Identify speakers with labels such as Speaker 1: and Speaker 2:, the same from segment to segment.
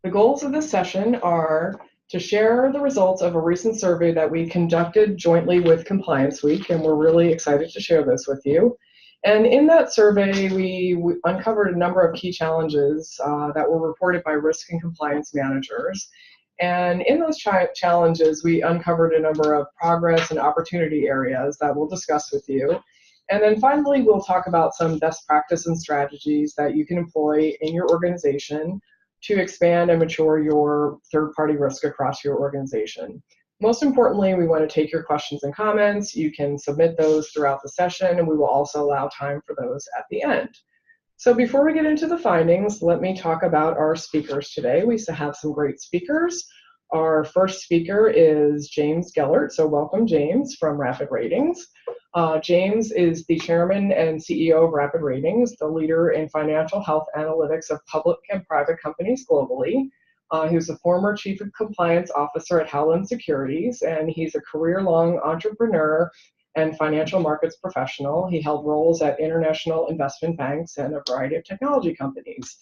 Speaker 1: The goals of this session are to share the results of a recent survey that we conducted jointly with Compliance Week, and we're really excited to share this with you. And in that survey, we uncovered a number of key challenges that were reported by risk and compliance managers. And in those challenges, we uncovered a number of progress and opportunity areas that we'll discuss with you. And then finally, we'll talk about some best practice and strategies that you can employ in your organization to expand and mature your third-party risk across your organization. Most importantly, we want to take your questions and comments. You can submit those throughout the session, and we will also allow time for those at the end. So before we get into the findings, let me talk about our speakers today. We have some great speakers. Our first speaker is James Gellert. So welcome, James, from RapidRatings. James is the chairman and CEO of RapidRatings, the leader in financial health analytics of public and private companies globally. He was a former chief of compliance officer at Howland Securities, and he's a career-long entrepreneur and financial markets professional. He held roles at international investment banks and a variety of technology companies.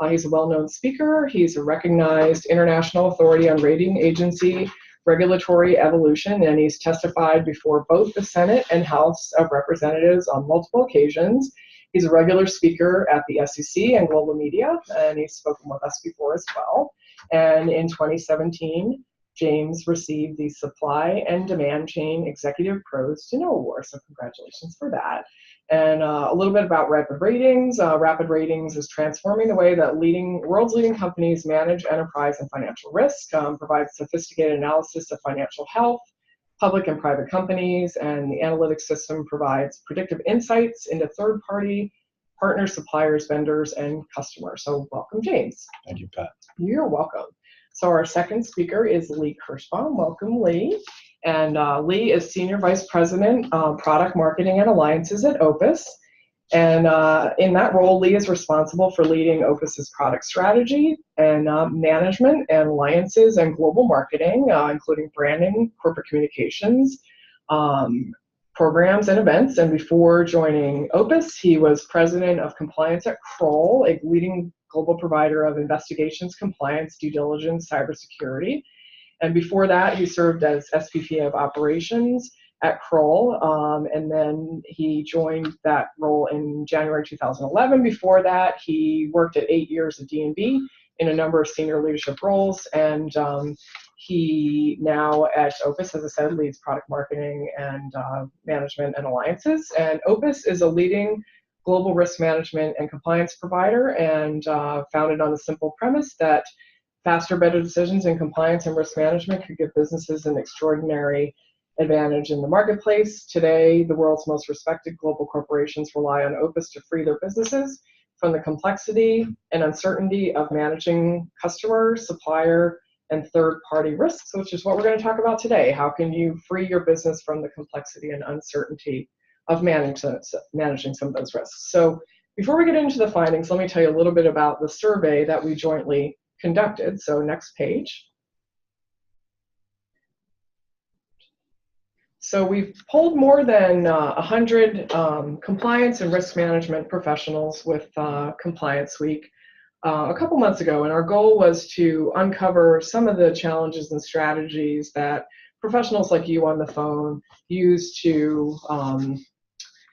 Speaker 1: He's a well-known speaker. He's a recognized international authority on rating agency regulatory evolution, and he's testified before both the Senate and House of Representatives on multiple occasions. He's a regular speaker at the SEC and global media, and he's spoken with us before as well. And in 2017, James received the Supply and Demand Chain Executive Pros to Know Award, so congratulations for that. And a little bit about RapidRatings. RapidRatings is transforming the way that world's leading companies manage enterprise and financial risk, provides sophisticated analysis of financial health, public and private companies, and the analytics system provides predictive insights into third-party partners, suppliers, vendors, and customers. So welcome, James.
Speaker 2: Thank you, Pat.
Speaker 1: You're welcome. So our second speaker is Lee Kirschbaum. Welcome, Lee. And Lee is Senior Vice President, Product Marketing and Alliances at Opus. And in that role, Lee is responsible for leading Opus's product strategy and management and alliances and global marketing, including branding, corporate communications, programs and events. And before joining Opus, he was president of compliance at Kroll, a leading global provider of investigations, compliance, due diligence, cybersecurity. And before that, he served as SVP of operations at Kroll, and then he joined that role in January 2011. Before that, he worked at 8 years at D&B in a number of senior leadership roles, and he now at Opus, as I said, leads product marketing and management and alliances. And Opus is a leading global risk management and compliance provider, and founded on the simple premise that faster, better decisions in compliance and risk management could give businesses an extraordinary advantage in the marketplace. Today, the world's most respected global corporations rely on Opus to free their businesses from the complexity and uncertainty of managing customer, supplier, and third-party risks, which is what we're going to talk about today. How can you free your business from the complexity and uncertainty of managing some of those risks? So before we get into the findings, let me tell you a little bit about the survey that we jointly conducted. So next page. So we've polled more than 100 compliance and risk management professionals with Compliance Week a couple months ago, and our goal was to uncover some of the challenges and strategies that professionals like you on the phone use to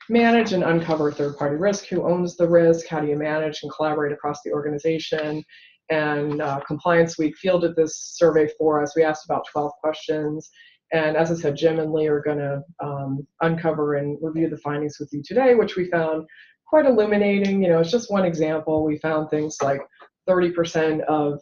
Speaker 1: manage and uncover third-party risk. Who owns the risk? How do you manage and collaborate across the organization? And Compliance Week fielded this survey for us. We asked about 12 questions. And as I said, Jim and Lee are going to uncover and review the findings with you today, which we found quite illuminating. You know, it's just one example. We found things like 30% of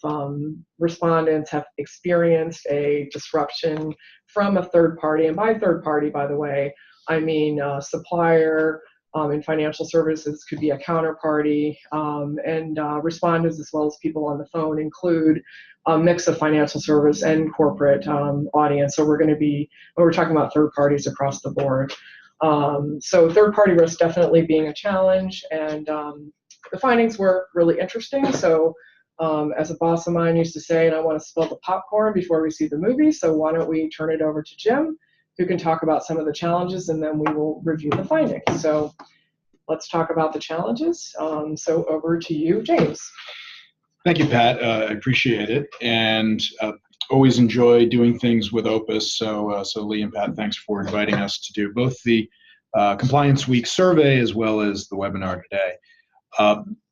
Speaker 1: respondents have experienced a disruption from a third party. And by third party, by the way, I mean supplier in financial services, could be a counterparty, and respondents as well as people on the phone include a mix of financial service and corporate audience. So we're going to be, we're talking about third parties across the board. So third-party risk definitely being a challenge, and the findings were really interesting. So as a boss of mine used to say, and I want to spill the popcorn before we see the movie, so why don't we turn it over to Jim, who can talk about some of the challenges, and then we will review the findings. So let's talk about the challenges. So over to you, James.
Speaker 2: Thank you, Pat. I appreciate it, and always enjoy doing things with Opus. So Lee and Pat, thanks for inviting us to do both the Compliance Week survey as well as the webinar today.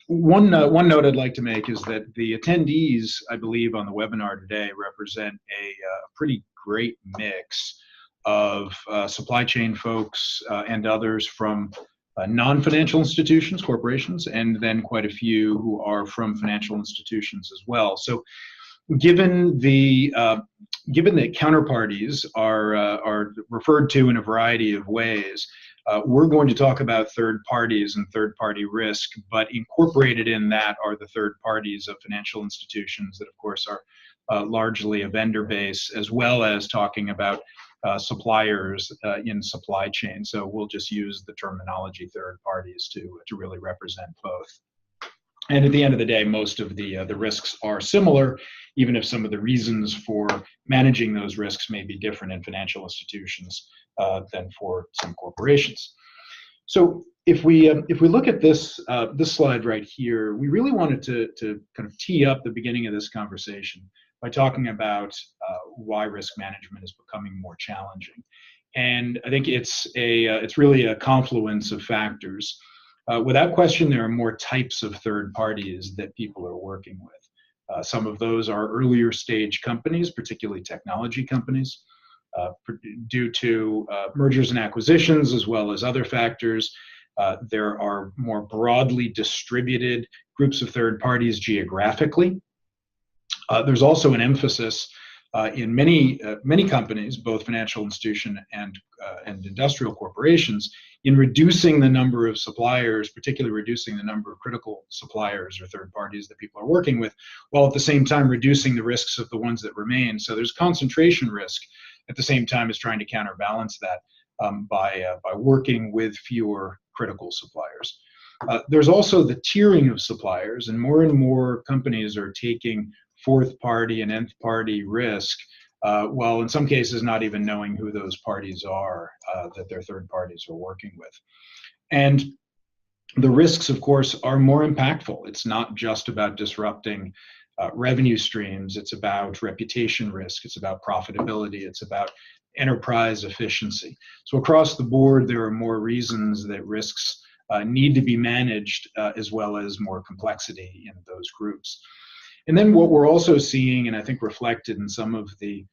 Speaker 2: One note I'd like to make is that the attendees, I believe, on the webinar today represent a pretty great mix of supply chain folks and others from non-financial institutions, corporations, and then quite a few who are from financial institutions as well. So given the counterparties are referred to in a variety of ways, we're going to talk about third parties and third party risk, but incorporated in that are the third parties of financial institutions that, of course, are largely a vendor base, as well as talking about suppliers in supply chain. So we'll just use the terminology third parties to really represent both. And at the end of the day, most of the risks are similar, even if some of the reasons for managing those risks may be different in financial institutions than for some corporations. So if we look at this slide right here, we really wanted to kind of tee up the beginning of this conversation by talking about why risk management is becoming more challenging. And I think it's really a confluence of factors. Without question, there are more types of third parties that people are working with. Some of those are earlier stage companies, particularly technology companies, due to mergers and acquisitions as well as other factors. There are more broadly distributed groups of third parties geographically. There's also an emphasis in many companies, both financial institution and industrial corporations, in reducing the number of suppliers, particularly reducing the number of critical suppliers or third parties that people are working with, while at the same time reducing the risks of the ones that remain. So there's concentration risk at the same time as trying to counterbalance that by working with fewer critical suppliers. There's also the tiering of suppliers, and more companies are taking fourth party and nth party risk, while in some cases not even knowing who those parties are that their third parties are working with. And the risks, of course, are more impactful. It's not just about disrupting revenue streams. It's about reputation risk. It's about profitability. It's about enterprise efficiency. So across the board, there are more reasons that risks need to be managed, as well as more complexity in those groups. And then what we're also seeing, and I think reflected in some of the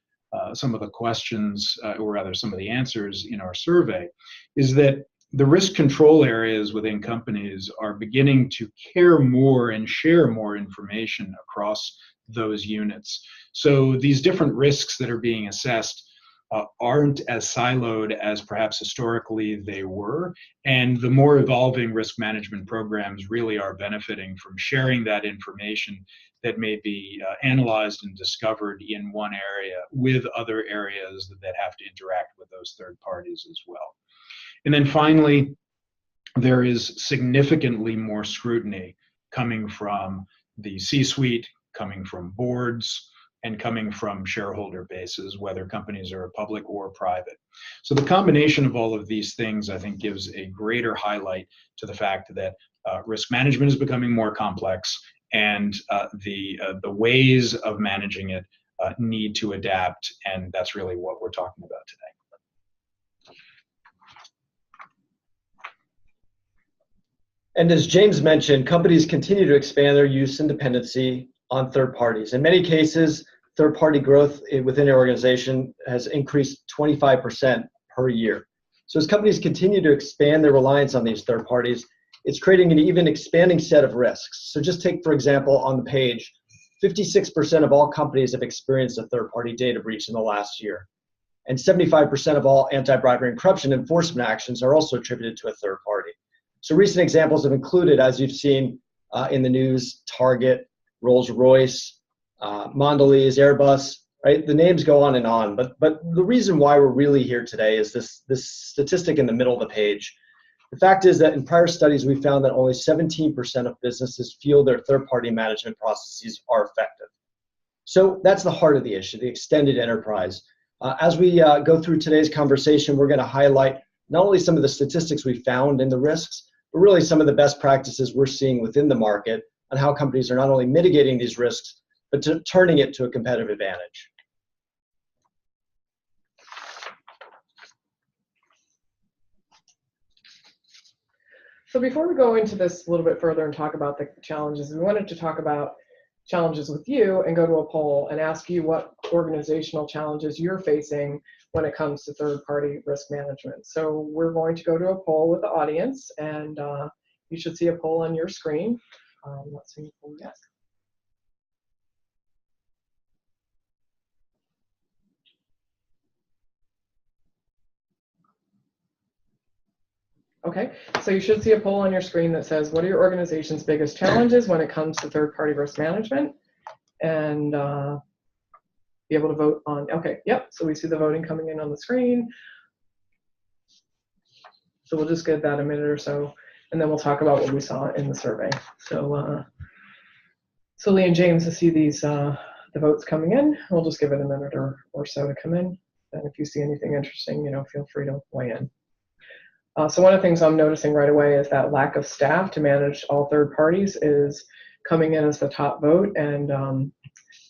Speaker 2: questions, or rather some of the answers in our survey, is that the risk control areas within companies are beginning to care more and share more information across those units. So these different risks that are being assessed aren't as siloed as perhaps historically they were, and the more evolving risk management programs really are benefiting from sharing that information that may be analyzed and discovered in one area with other areas that have to interact with those third parties as well. And then finally, there is significantly more scrutiny coming from the C-suite, coming from boards, and coming from shareholder bases, whether companies are public or private. So the combination of all of these things, I think, gives a greater highlight to the fact that risk management is becoming more complex, and the ways of managing it need to adapt, and that's really what we're talking about today.
Speaker 3: And as James mentioned, companies continue to expand their use and dependency on third parties. In many cases, third-party growth within an organization has increased 25% per year. So as companies continue to expand their reliance on these third parties, it's creating an even expanding set of risks. So just take, for example, on the page, 56% of all companies have experienced a third-party data breach in the last year. And 75% of all anti-bribery and corruption enforcement actions are also attributed to a third party. So recent examples have included, as you've seen in the news, Target, Rolls-Royce, Mondelez, Airbus, right? The names go on and on. But the reason why we're really here today is this statistic in the middle of the page. The fact is that in prior studies, we found that only 17% of businesses feel their third-party management processes are effective. So that's the heart of the issue, the extended enterprise. As we go through today's conversation, we're going to highlight not only some of the statistics we found in the risks, but really some of the best practices we're seeing within the market on how companies are not only mitigating these risks, but turning it to a competitive advantage.
Speaker 1: So before we go into this a little bit further and talk about the challenges, we wanted to talk about challenges with you and go to a poll and ask you what organizational challenges you're facing when it comes to third-party risk management. So we're going to go to a poll with the audience, and you should see a poll on your screen. Let's see. Yes. Okay, so you should see a poll on your screen that says, what are your organization's biggest challenges when it comes to third-party risk management? And be able to vote on, okay, yep, so we see the voting coming in on the screen. So we'll just give that a minute or so, and then we'll talk about what we saw in the survey. So, so Lee and James, to see these, the votes coming in, we'll just give it a minute or so to come in. And if you see anything interesting, feel free to weigh in. So one of the things I'm noticing right away is that lack of staff to manage all third parties is coming in as the top vote. And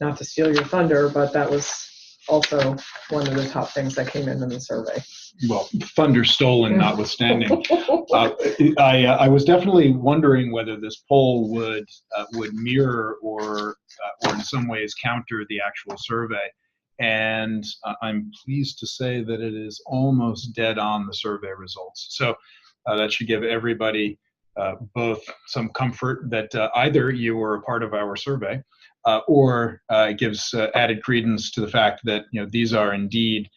Speaker 1: not to steal your thunder, but that was also one of the top things that came in the survey.
Speaker 2: Well, thunder stolen notwithstanding. I was definitely wondering whether this poll would mirror or in some ways counter the actual survey. And I'm pleased to say that it is almost dead on the survey results. So that should give everybody both some comfort that either you were a part of our survey, or it gives added credence to the fact that these are indeed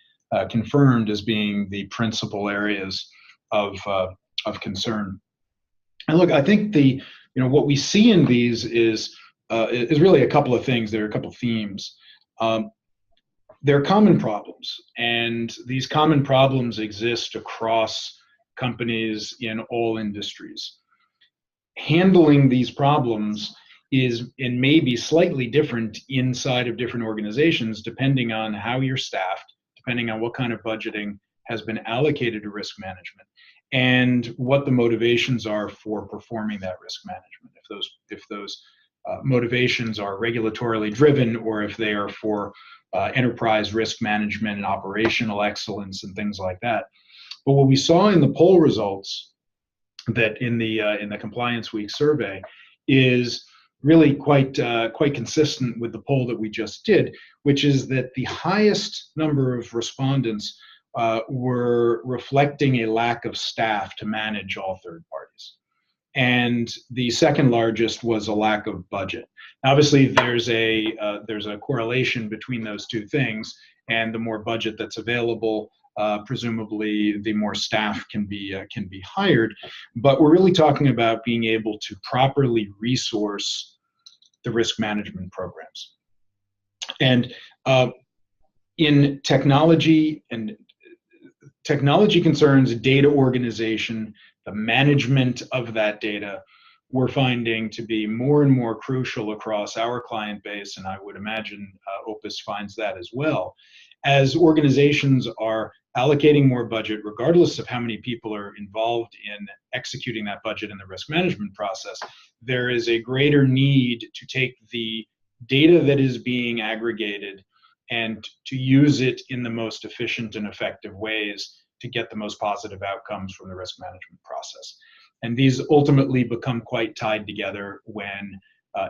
Speaker 2: confirmed as being the principal areas of concern. And look, I think what we see in these is really a couple of things. There are a couple of themes. There are common problems, and these common problems exist across companies in all industries. Handling these problems is and may be slightly different inside of different organizations depending on how you're staffed, depending on what kind of budgeting has been allocated to risk management, and what the motivations are for performing that risk management. If those motivations are regulatorily driven, or if they are for enterprise risk management and operational excellence and things like that. But what we saw in the poll results, that in the Compliance Week survey, is really quite consistent with the poll that we just did, which is that the highest number of respondents were reflecting a lack of staff to manage all third parties. And the second largest was a lack of budget. Obviously, there's a correlation between those two things, and the more budget that's available, presumably the more staff can be hired. But we're really talking about being able to properly resource the risk management programs. And in technology concerns, data organization, the management of that data, we're finding to be more and more crucial across our client base, and I would imagine Opus finds that as well. As organizations are allocating more budget, regardless of how many people are involved in executing that budget in the risk management process, there is a greater need to take the data that is being aggregated and to use it in the most efficient and effective ways to get the most positive outcomes from the risk management process. And these ultimately become quite tied together when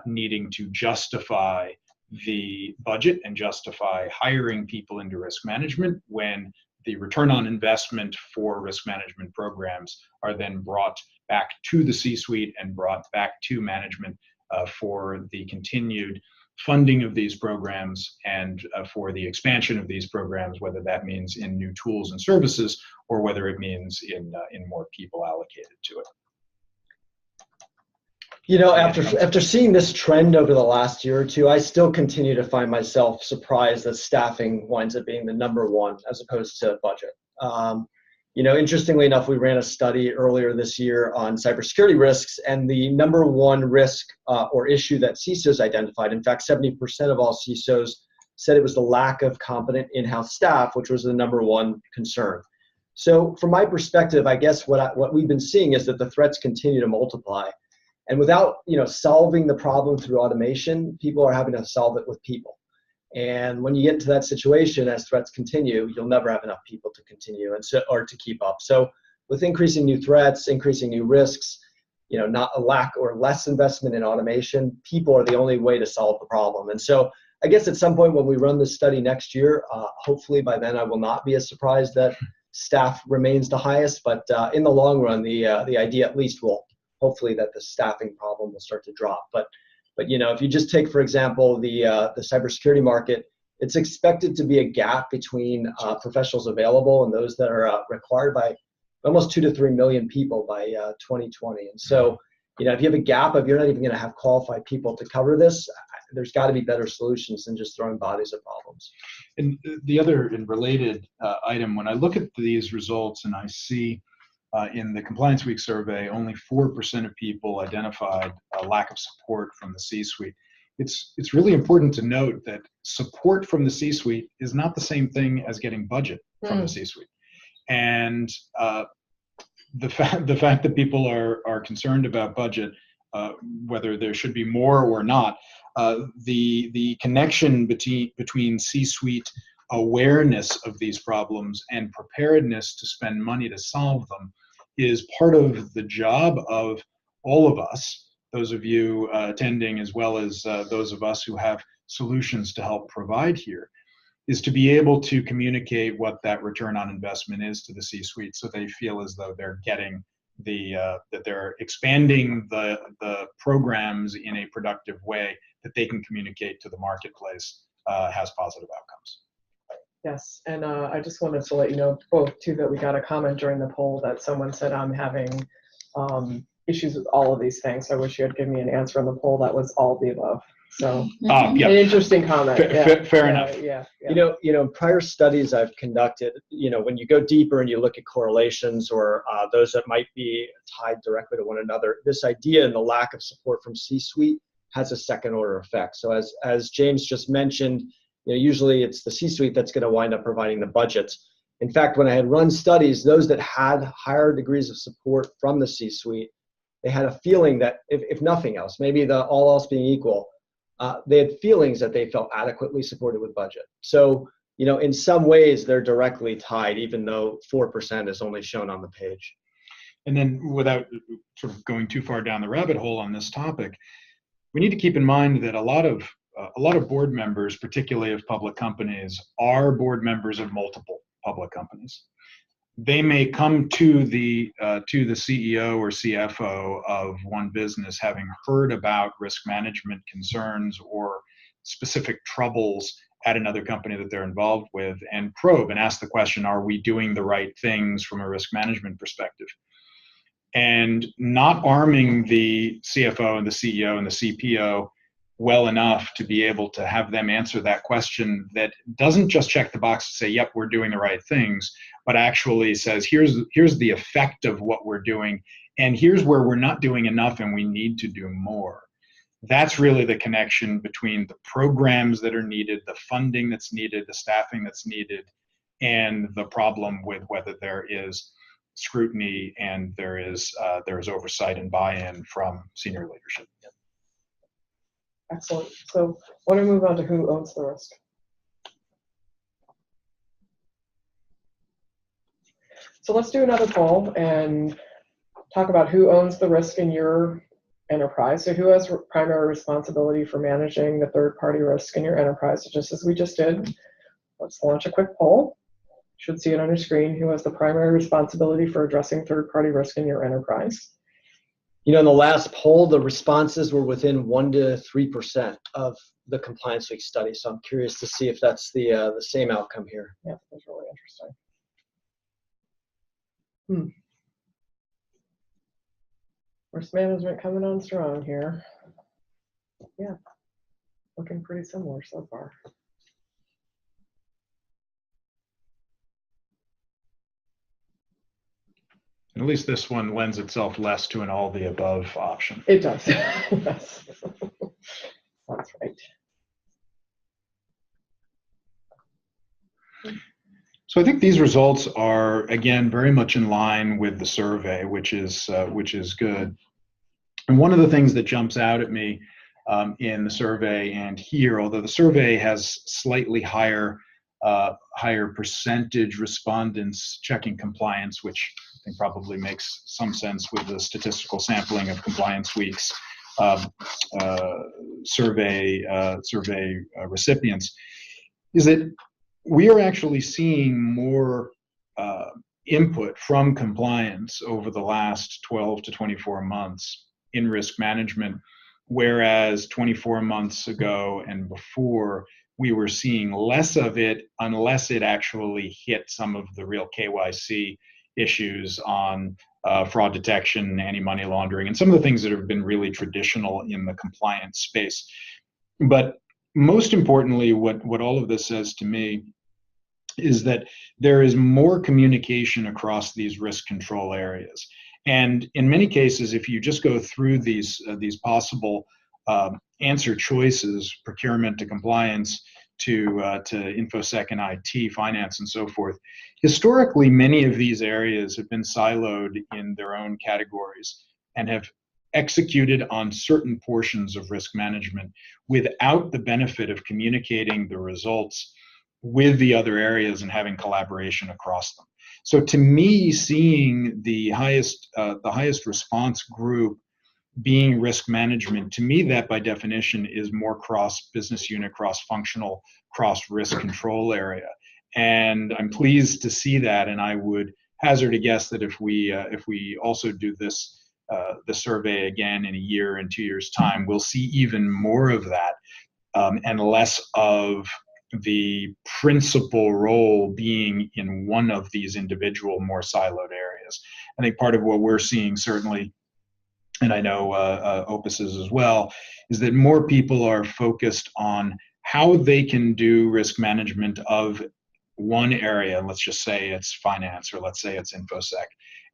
Speaker 2: needing to justify the budget and justify hiring people into risk management, when the return on investment for risk management programs are then brought back to the C-suite and brought back to management for the continued funding of these programs and for the expansion of these programs, whether that means in new tools and services or whether it means in more people allocated to it.
Speaker 3: After seeing this trend over the last year or two, I still continue to find myself surprised that staffing winds up being the #1 as opposed to budget. Interestingly enough, we ran a study earlier this year on cybersecurity risks, and the #1 risk or issue that CISOs identified, in fact, 70% of all CISOs said it was the lack of competent in-house staff, which was the #1 concern. So from my perspective, I guess what we've been seeing is that the threats continue to multiply. And without, solving the problem through automation, people are having to solve it with people. And when you get into that situation, as threats continue, you'll never have enough people to continue or to keep up. So with increasing new threats, increasing new risks, not a lack or less investment in automation, people are the only way to solve the problem. And so I guess at some point when we run this study next year, hopefully by then I will not be as surprised that staff remains the highest, but in the long run, the idea at least will hopefully that the staffing problem will start to drop. But if you just take, for example, the cybersecurity market, it's expected to be a gap between professionals available and those that are required by almost 2 to 3 million people by 2020. And so, if you have a gap of you're not even going to have qualified people to cover this, there's got to be better solutions than just throwing bodies at problems.
Speaker 2: And the other and related item, when I look at these results and I see in the Compliance Week survey, only 4% of people identified a lack of support from the C-suite. It's really important to note that support from the C-suite is not the same thing as getting budget from the C-suite. And the fact that people are concerned about budget, whether there should be more or not, the connection between C-suite awareness of these problems and preparedness to spend money to solve them is part of the job of all of us, those of you attending as well as those of us who have solutions to help provide here, is to be able to communicate what that return on investment is to the C-suite so they feel as though they're getting that they're expanding the programs in a productive way that they can communicate to the marketplace has positive outcomes.
Speaker 1: Yes, and I just wanted to let you know both too that we got a comment during the poll that someone said I'm having issues with all of these things. I wish you had given me an answer on the poll that was all the above. So
Speaker 2: yeah.
Speaker 1: An interesting comment.
Speaker 2: Fair enough.
Speaker 1: Yeah.
Speaker 3: Prior studies I've conducted, when you go deeper and you look at correlations or those that might be tied directly to one another, this idea and the lack of support from C-suite has a second order effect. So as James just mentioned, usually it's the C-suite that's going to wind up providing the budgets. In fact, when I had run studies, those that had higher degrees of support from the C-suite, they had a feeling that if nothing else, maybe all else being equal, they had feelings that they felt adequately supported with budget. So, in some ways they're directly tied, even though 4% is only shown on the page.
Speaker 2: And then without sort of going too far down the rabbit hole on this topic, we need to keep in mind that a lot of board members, particularly of public companies, are board members of multiple public companies. They may come to the CEO or CFO of one business having heard about risk management concerns or specific troubles at another company that they're involved with and probe and ask the question, are we doing the right things from a risk management perspective? And not arming the CFO and the CEO and the CPO well enough to be able to have them answer that question that doesn't just check the box to say, yep, we're doing the right things, but actually says, here's the effect of what we're doing, and here's where we're not doing enough and we need to do more. That's really the connection between the programs that are needed, the funding that's needed, the staffing that's needed, and the problem with whether there is scrutiny and there is oversight and buy-in from senior leadership.
Speaker 1: Excellent. So why don't we move on to who owns the risk? So let's do another poll and talk about who owns the risk in your enterprise. So who has primary responsibility for managing the third-party risk in your enterprise? So just as we just did, let's launch a quick poll. You should see it on your screen. Who has the primary responsibility for addressing third-party risk in your enterprise?
Speaker 3: In the last poll, the responses were within 1 to 3% of the Compliance Week study. So I'm curious to see if that's the same outcome here.
Speaker 1: Yeah, that's really interesting. Risk management coming on strong here. Yeah, looking pretty similar so far.
Speaker 2: At least this one lends itself less to an all the above option.
Speaker 1: It does. Yes. That's right.
Speaker 2: So I think these results are, again, very much in line with the survey, which is good. And one of the things that jumps out at me in the survey and here, although the survey has slightly higher percentage respondents checking compliance, which I think probably makes some sense with the statistical sampling of compliance weeks survey recipients, is that we are actually seeing more input from compliance over the last 12 to 24 months in risk management, whereas 24 months ago and before, we were seeing less of it unless it actually hit some of the real KYC issues on fraud detection, anti-money laundering, and some of the things that have been really traditional in the compliance space. But most importantly, what all of this says to me is that there is more communication across these risk control areas. And in many cases, if you just go through these possible answer choices, procurement to compliance to InfoSec and IT, finance, and so forth, historically, many of these areas have been siloed in their own categories and have executed on certain portions of risk management without the benefit of communicating the results with the other areas and having collaboration across them. So to me, seeing the highest response group being risk management, to me that by definition is more cross business unit, cross functional, cross risk control area. And I'm pleased to see that, and I would hazard a guess that if we also do this the survey again in a year and 2 years time, we'll see even more of that and less of the principal role being in one of these individual more siloed areas. I think part of what we're seeing certainly, and I know Opus is as well, is that more people are focused on how they can do risk management of one area, let's just say it's finance or let's say it's InfoSec,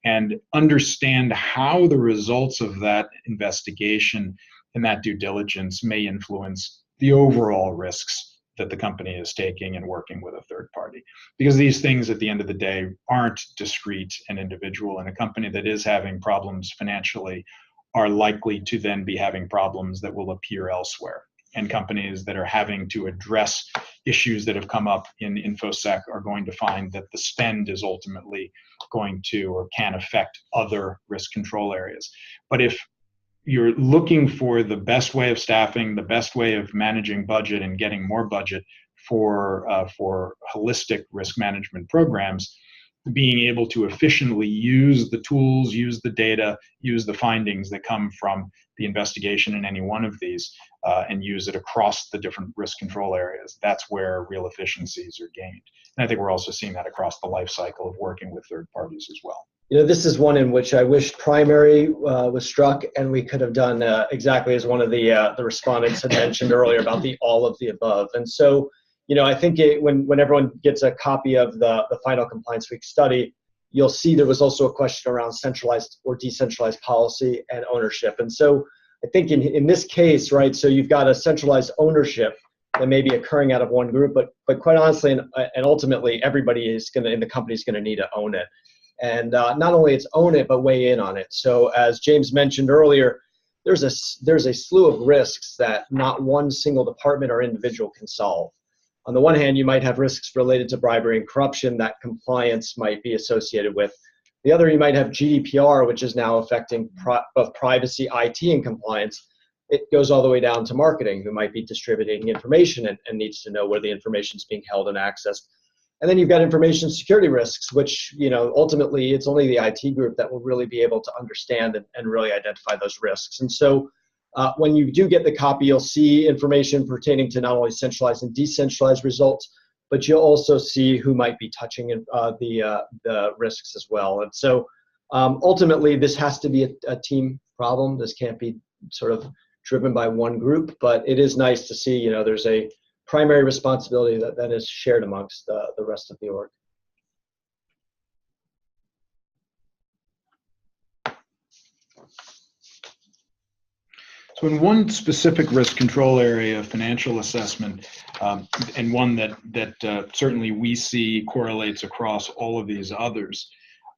Speaker 2: and understand how the results of that investigation and that due diligence may influence the overall risks that the company is taking and working with a third party. Because these things at the end of the day aren't discrete and individual, and a company that is having problems financially are likely to then be having problems that will appear elsewhere. And companies that are having to address issues that have come up in InfoSec are going to find that the spend is ultimately going to or can affect other risk control areas. But if you're looking for the best way of staffing, the best way of managing budget and getting more budget for holistic risk management programs, being able to efficiently use the tools, use the data, use the findings that come from the investigation in any one of these, and use it across the different risk control areas, that's where real efficiencies are gained. And I think we're also seeing that across the life cycle of working with third parties as well.
Speaker 3: You know, this is one in which I wish primary was struck, and we could have done exactly as one of the respondents had mentioned earlier about the all of the above. And so, you know, I think when everyone gets a copy of the final Compliance Week study, you'll see there was also a question around centralized or decentralized policy and ownership. And so I think in this case, right, so you've got a centralized ownership that may be occurring out of one group, but quite honestly and ultimately, everybody is going to, in the company is going to need to own it. And not only it's own it, but weigh in on it. So as James mentioned earlier, there's a slew of risks that not one single department or individual can solve. On the one hand, you might have risks related to bribery and corruption that compliance might be associated with. The other, you might have GDPR, which is now affecting both privacy, IT, and compliance. It goes all the way down to marketing, who might be distributing information and needs to know where the information is being held and accessed. And then you've got information security risks, which, you know, ultimately it's only the IT group that will really be able to understand and really identify those risks. And so when you do get the copy, you'll see information pertaining to not only centralized and decentralized results, but you'll also see who might be touching the risks as well. And so ultimately, this has to be a team problem. This can't be sort of driven by one group, but it is nice to see, you know, there's a primary responsibility that is shared amongst the rest of the org.
Speaker 2: So in one specific risk control area of financial assessment, and one that certainly we see correlates across all of these others,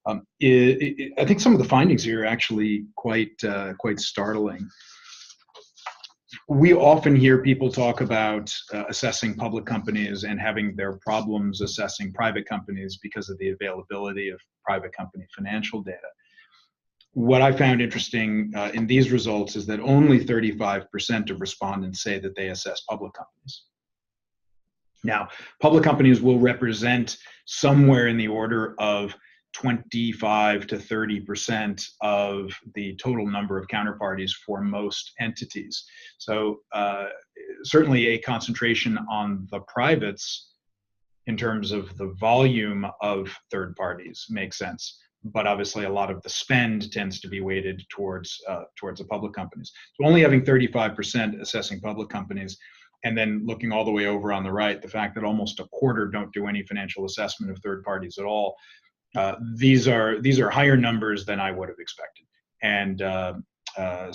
Speaker 2: I think some of the findings here are actually quite startling. We often hear people talk about assessing public companies and having their problems assessing private companies because of the availability of private company financial data. What I found interesting in these results is that only 35% of respondents say that they assess public companies. Now, public companies will represent somewhere in the order of 25 to 30% of the total number of counterparties for most entities. So certainly a concentration on the privates in terms of the volume of third parties makes sense. But obviously a lot of the spend tends to be weighted towards the public companies. So only having 35% assessing public companies, and then looking all the way over on the right, the fact that almost a quarter don't do any financial assessment of third parties at all. These are higher numbers than I would have expected, and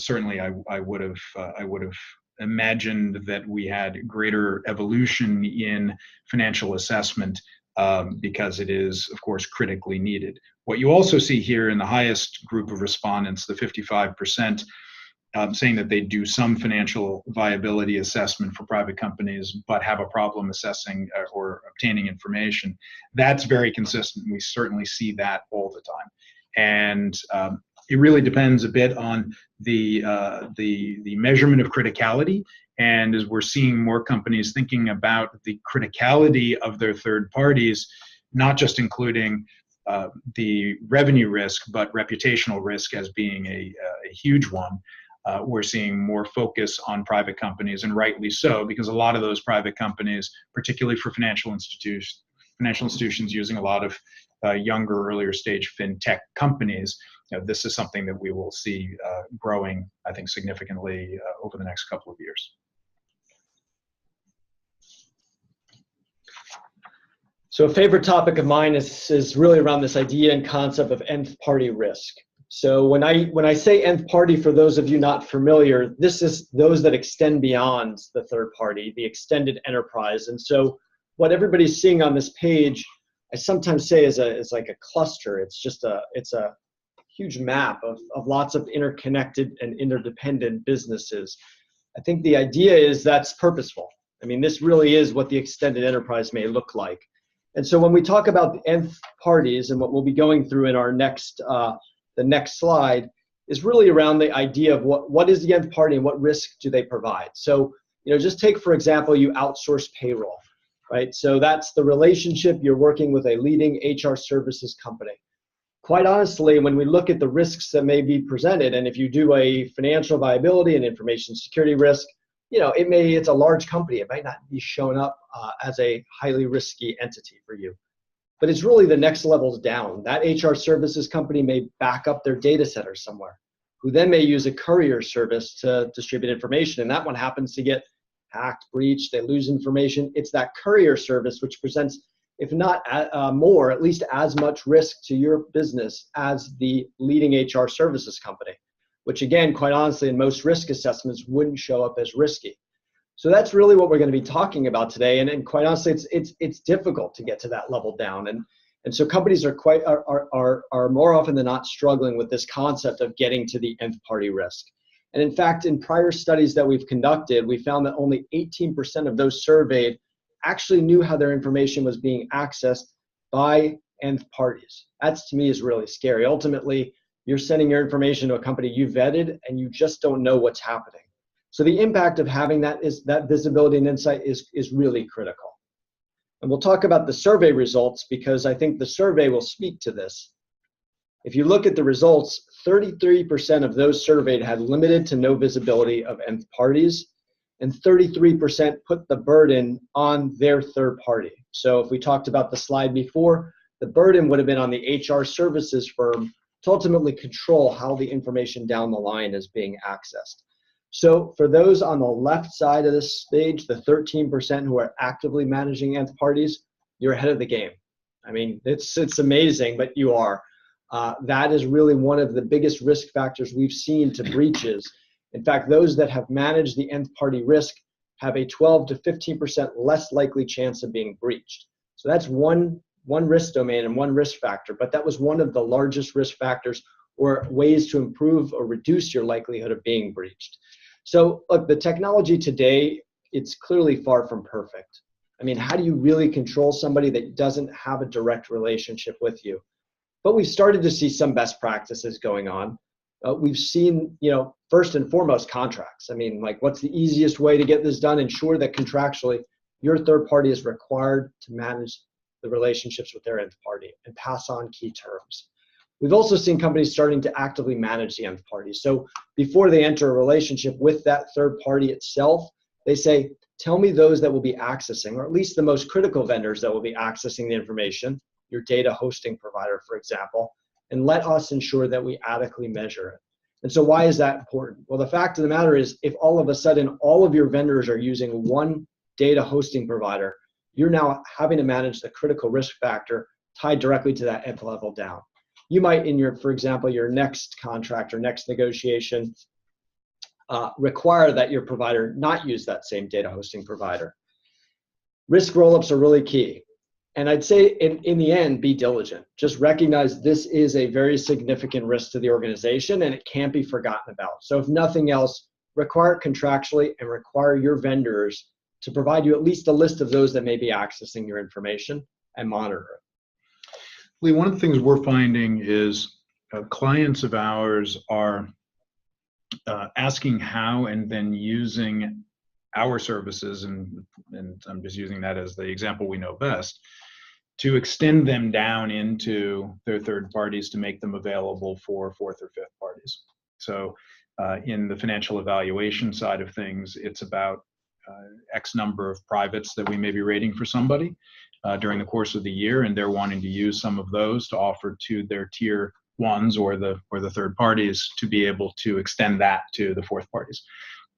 Speaker 2: certainly I would have imagined that we had greater evolution in financial assessment because it is, of course, critically needed. What you also see here in the highest group of respondents, the 55%, saying that they do some financial viability assessment for private companies, but have a problem assessing or obtaining information. That's very consistent. We certainly see that all the time. And it really depends a bit on the measurement of criticality. And as we're seeing more companies thinking about the criticality of their third parties, not just including the revenue risk, but reputational risk as being a huge one. We're seeing more focus on private companies, and rightly so, because a lot of those private companies, particularly for financial institutions using a lot of younger, earlier stage fintech companies, this is something that we will see growing, I think, significantly over the next couple of years.
Speaker 3: So a favorite topic of mine is really around this idea and concept of nth party risk. So when I say nth party, for those of you not familiar, this is those that extend beyond the third party, the extended enterprise. And so what everybody's seeing on this page, I sometimes say is like a cluster. It's a huge map of lots of interconnected and interdependent businesses. I think the idea is that's purposeful. I mean, this really is what the extended enterprise may look like. And so when we talk about the nth parties, and what we'll be going through in our the next slide, is really around the idea of what is the nth party and what risk do they provide. So, just take, for example, you outsource payroll, right? So that's the relationship. You're working with a leading HR services company. Quite honestly, when we look at the risks that may be presented, and if you do a financial viability and information security risk, it's a large company. It might not be shown up as a highly risky entity for you. But it's really the next levels down. That HR services company may back up their data center somewhere, who then may use a courier service to distribute information. And that one happens to get hacked, breached, they lose information. It's that courier service which presents, if not more, at least as much risk to your business as the leading HR services company, which again, quite honestly, in most risk assessments wouldn't show up as risky. So that's really what we're going to be talking about today, and quite honestly, it's difficult to get to that level down, and so companies are more often than not struggling with this concept of getting to the nth party risk. And in fact, in prior studies that we've conducted, we found that only 18% of those surveyed actually knew how their information was being accessed by nth parties. That's, to me, is really scary. Ultimately, you're sending your information to a company you vetted, and you just don't know what's happening. So the impact of having that visibility and insight is really critical. And we'll talk about the survey results because I think the survey will speak to this. If you look at the results, 33% of those surveyed had limited to no visibility of nth parties, and 33% put the burden on their third party. So if we talked about the slide before, the burden would have been on the HR services firm to ultimately control how the information down the line is being accessed. So for those on the left side of this page, the 13% who are actively managing nth parties, you're ahead of the game. I mean, it's amazing, but you are. That is really one of the biggest risk factors we've seen to breaches. In fact, those that have managed the nth party risk have a 12 to 15% less likely chance of being breached. So that's one one risk domain and one risk factor, but that was one of the largest risk factors or ways to improve or reduce your likelihood of being breached. So look, the technology today, it's clearly far from perfect. I mean, how do you really control somebody that doesn't have a direct relationship with you? But we've started to see some best practices going on. We've seen, first and foremost, contracts. I mean, like, what's the easiest way to get this done? Ensure that contractually your third party is required to manage the relationships with their nth party and pass on key terms. We've also seen companies starting to actively manage the nth party. So before they enter a relationship with that third party itself, they say, tell me those that will be accessing, or at least the most critical vendors that will be accessing the information, your data hosting provider, for example, and let us ensure that we adequately measure it. And so why is that important? Well, the fact of the matter is, if all of a sudden all of your vendors are using one data hosting provider, you're now having to manage the critical risk factor tied directly to that nth level down. You might, for example, your next contract or next negotiation, require that your provider not use that same data hosting provider. Risk roll-ups are really key. And I'd say in the end, be diligent. Just recognize this is a very significant risk to the organization and it can't be forgotten about. So if nothing else, require it contractually and require your vendors to provide you at least a list of those that may be accessing your information and monitor it.
Speaker 2: Lee, one of the things we're finding is clients of ours are asking how and then using our services, and I'm just using that as the example we know best, to extend them down into their third parties to make them available for fourth or fifth parties. So in the financial evaluation side of things, it's about X number of privates that we may be rating for somebody during the course of the year, and they're wanting to use some of those to offer to their tier ones or the third parties to be able to extend that to the fourth parties.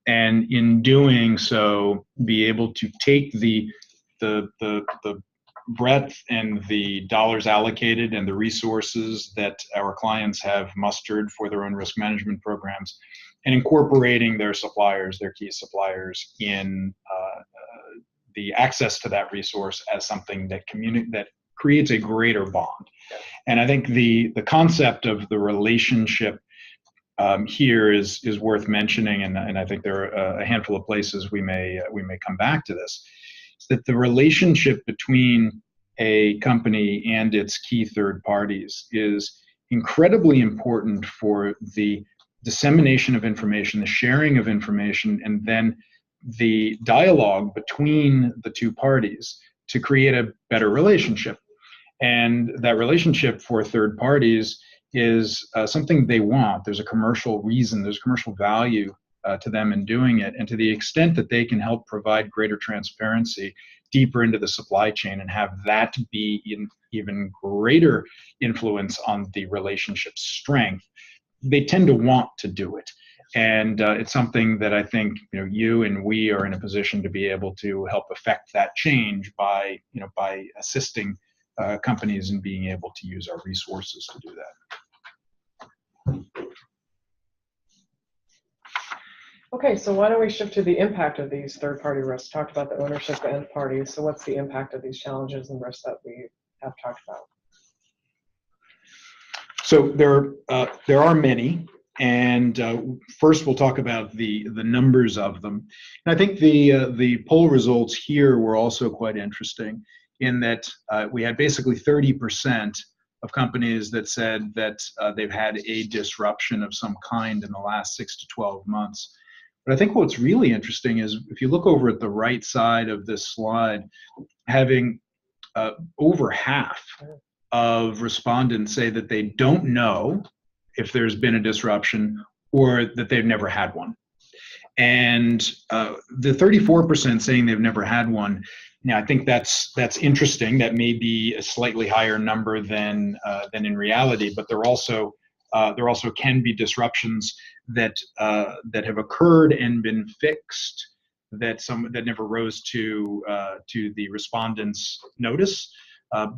Speaker 2: And in doing so, be able to take the breadth and the dollars allocated and the resources that our clients have mustered for their own risk management programs, and incorporating their suppliers, their key suppliers, in the access to that resource as something that creates a greater bond. And I think the concept of the relationship here is worth mentioning, and I think there are a handful of places we may come back to this. Is that the relationship between a company and its key third parties is incredibly important for the dissemination of information, the sharing of information, and then the dialogue between the two parties to create a better relationship. And that relationship for third parties is something they want. There's a commercial reason, there's commercial value to them in doing it. And to the extent that they can help provide greater transparency deeper into the supply chain and have that be in even greater influence on the relationship's strength, they tend to want to do it. And it's something that I think you and we are in a position to be able to help affect that change by assisting companies in being able to use our resources to do that.
Speaker 1: Okay, so why don't we shift to the impact of these third-party risks? Talked about the ownership and end parties. So what's the impact of these challenges and risks that we have talked about?
Speaker 2: So there are many, and first we'll talk about the numbers of them. And I think the poll results here were also quite interesting, in that we had basically 30% of companies that said that they've had a disruption of some kind in the last 6 to 12 months. But I think what's really interesting is if you look over at the right side of this slide, having over half of respondents say that they don't know if there's been a disruption or that they've never had one. And the 34% saying they've never had one, I think that's interesting. That may be a slightly higher number than in reality, but there also can be disruptions that have occurred and been fixed that never rose to the respondents' notice.